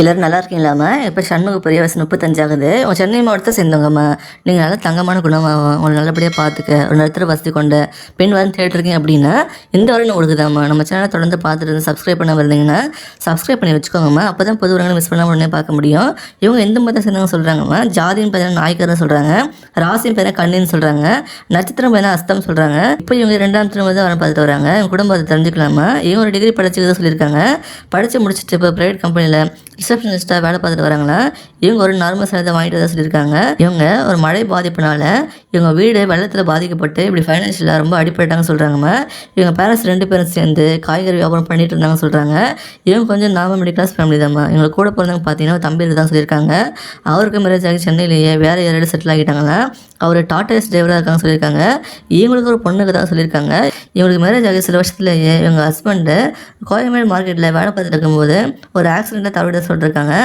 எல்லாரும் நல்லா இருக்கீங்களாம்மா? இப்போ சண்முக பிரியா வயசு 35 ஆகுது. உங்கள் சென்னை மாவட்டத்தை சேர்ந்தவங்கம்மா. நீங்கள் நல்லா தங்கமான குணமாகவும் உங்களை நல்லபடியாக பார்த்துக்க ஒரு நடுத்தர வசதி கொண்ட பெண் வந்து தேடிருக்கீங்க அப்படின்னா இந்த வரையும் உங்களுக்கு தாம்மா. நம்ம சேனலை தொடர்ந்து பார்த்துட்டு இருந்து சப்ஸ்கிரைப் பண்ண இருந்தீங்கன்னா சப்ஸ்கிரைப் பண்ணி வச்சுக்கோங்கம்மா. அப்போ தான் புது உரங்களை மிஸ் பண்ணாமல் உடனே பார்க்க முடியும். இவங்க எந்த மதத்தை சேர்ந்தவங்க சொல்கிறாங்கம்மா? ஜாதின்னு பார்த்தீங்கன்னா நாய்க்கர்னு சொல்கிறாங்க, ராசின்னு பார்த்தீங்கன்னா கண்ணின்னு சொல்கிறாங்க, நட்சத்திரம் பார்த்தீங்கன்னா அஸ்தம் சொல்கிறாங்க. இப்போ இவங்க 2ஆம் திரும்ப தான் வர பார்த்துட்டு வராங்க. இவங்க குடும்பத்தை தெரிஞ்சுக்கலாமா? இவங்க ஒரு டிகிரி படிச்சுக்கிறத சொல்லியிருக்காங்க. படித்து முடிச்சுட்டு இப்போ ப்ரைவேட் கம்பெனியில் ரிசப்ஷனிஸ்ட்டாக வேலை பார்த்துட்டு வராங்களா. இவங்க ஒரு நார்மல் சேலத்தை வாங்கிட்டு தான் சொல்லியிருக்காங்க. இவங்க ஒரு மழை பாதிப்புனால இவங்க வீடு வெள்ளத்தில் பாதிக்கப்பட்டு இப்படி ஃபைனான்ஷியலாக ரொம்ப அடிப்பட்டாங்கன்னு சொல்கிறாங்கம்மா. இவங்க பேரண்ட்ஸ் 2 பேரும் சேர்ந்து காய்கறி வியாபாரம் பண்ணிட்டு இருந்தாங்கன்னு சொல்கிறாங்க. இவங்க கொஞ்சம் நார்மல் மிடில் கிளாஸ் ஃபேமிலி தான்மா. இவங்க கூட பிறந்தவங்க பார்த்தீங்கன்னா தம்பி தான் சொல்லியிருக்காங்க. அவருக்கு மேரேஜ் ஆகி சென்னையிலேயே வேறு யாரோட செட்டில் ஆகிட்டாங்கன்னா அவர் டாட்டாஸ் டிரைவராக இருக்காங்க சொல்லியிருக்காங்க. இவங்களுக்கு ஒரு பொண்ணுக்கு தான் சொல்லியிருக்காங்க. இவங்களுக்கு மேரேஜ் ஆகி சில வருஷத்துலேயே இவங்க ஹஸ்பண்டு கோயம்பேடு மார்க்கெட்டில் வேலை பார்த்துட்டு இருக்கும்போது ஒரு ஆக்சிடெண்ட்டில் தவிர சொல்லியிருக்காங்க.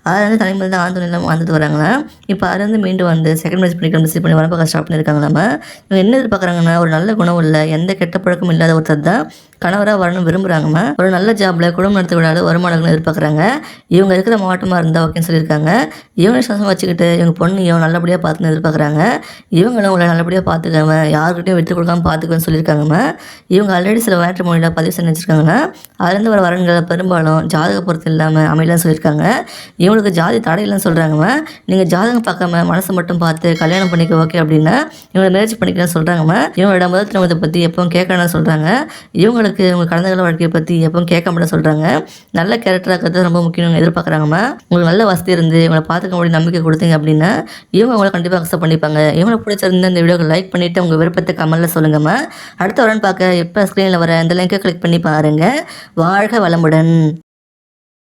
அதில் வந்து தலைமையில் தான் ஆந்தோனியில் வாழ்ந்துட்டு வராங்களா. இப்போ அதிலேருந்து மீண்டும் வந்து செகண்ட் மேரேஜ் பண்ணிக்கலாம் டிசைட் பண்ணி வரப்போ ஸ்டார்ட் பண்ணியிருக்காங்களாமா. இவங்க என்ன எதிர்பார்க்குறாங்கன்னா ஒரு நல்ல குணம் இல்லை, எந்த கெட்ட பழக்கமும் இல்லாத ஒருத்தர் தான் கணவராக வரணும் விரும்புகிறாங்கம்மா. ஒரு நல்ல ஜாபில் குடும்பம் நடத்த விடாத வருமானங்களும் எதிர்பார்க்குறாங்க. இவங்க இருக்கிற மாவட்டமாக இருந்தால் ஓகேன்னு சொல்லியிருக்காங்க. இவங்க சந்தோஷம் வச்சுக்கிட்டு இவங்க பொண்ணையும் நல்லபடியாக பார்த்துன்னு எதிர்பார்க்குறாங்க. இவங்களும் உங்களை நல்லபடியாக பார்த்துக்காம யாருக்கிட்டையும் விட்டு கொடுக்காம பார்த்துக்குவேன்னு சொல்லியிருக்காங்கம்மா. இவங்க ஆல்ரெடி சில மேட்ரிமோனியில் பதிவு செஞ்சு வச்சுருக்காங்கன்னா அதுலேருந்து வர வரன்களை பெரும்பாலும் ஜாதக பொறுத்து இல்லாமல் அமையலன்னு சொல்லியிருக்காங்க. இவங்களுக்கு ஜாதி தடையில்லைன்னு சொல்கிறாங்கம்மா. நீங்கள் ஜாதகம் பார்க்காம மனசை மட்டும் பார்த்து கல்யாணம் பண்ணிக்க ஓகே அப்படின்னா இவங்களை மேரேஜ் பண்ணிக்கலாம்னு சொல்கிறாங்கம்மா. இவங்களோட முதல் திருமணத்தை பற்றி எப்பவும் கேட்கணும்னு சொல்கிறாங்க. இவங்களுக்கு உங்கள் கடந்த கால வாழ்க்கையை பற்றி எப்பவும் கேட்க மாட்டேன்னு சொல்கிறாங்க. நல்ல கேரக்டராக இருக்கிறது ரொம்ப முக்கியம் எதிர்பார்க்குறாங்கம்மா. உங்களுக்கு நல்ல வசதி இருந்து இவங்களை பார்த்துக்க முடியும் நம்பிக்கை கொடுத்தீங்க அப்படின்னா இவங்க உங்களை கண்டிப்பாக அக்செப்ட் பண்ணிப்பாங்க. இவங்களை பிடிச்சிருந்த இந்த வீடியோக்கு லைக் பண்ணிவிட்டு உங்கள் விருப்பத்தை கமெண்ட்டில் சொல்லுங்கம்மா. அடுத்த வரன்னு பார்க்க எப்போ ஸ்க்ரீனில் வர இந்த லிங்கை கிளிக் பண்ணி பாருங்கள். வாழ்க வளமுடன்.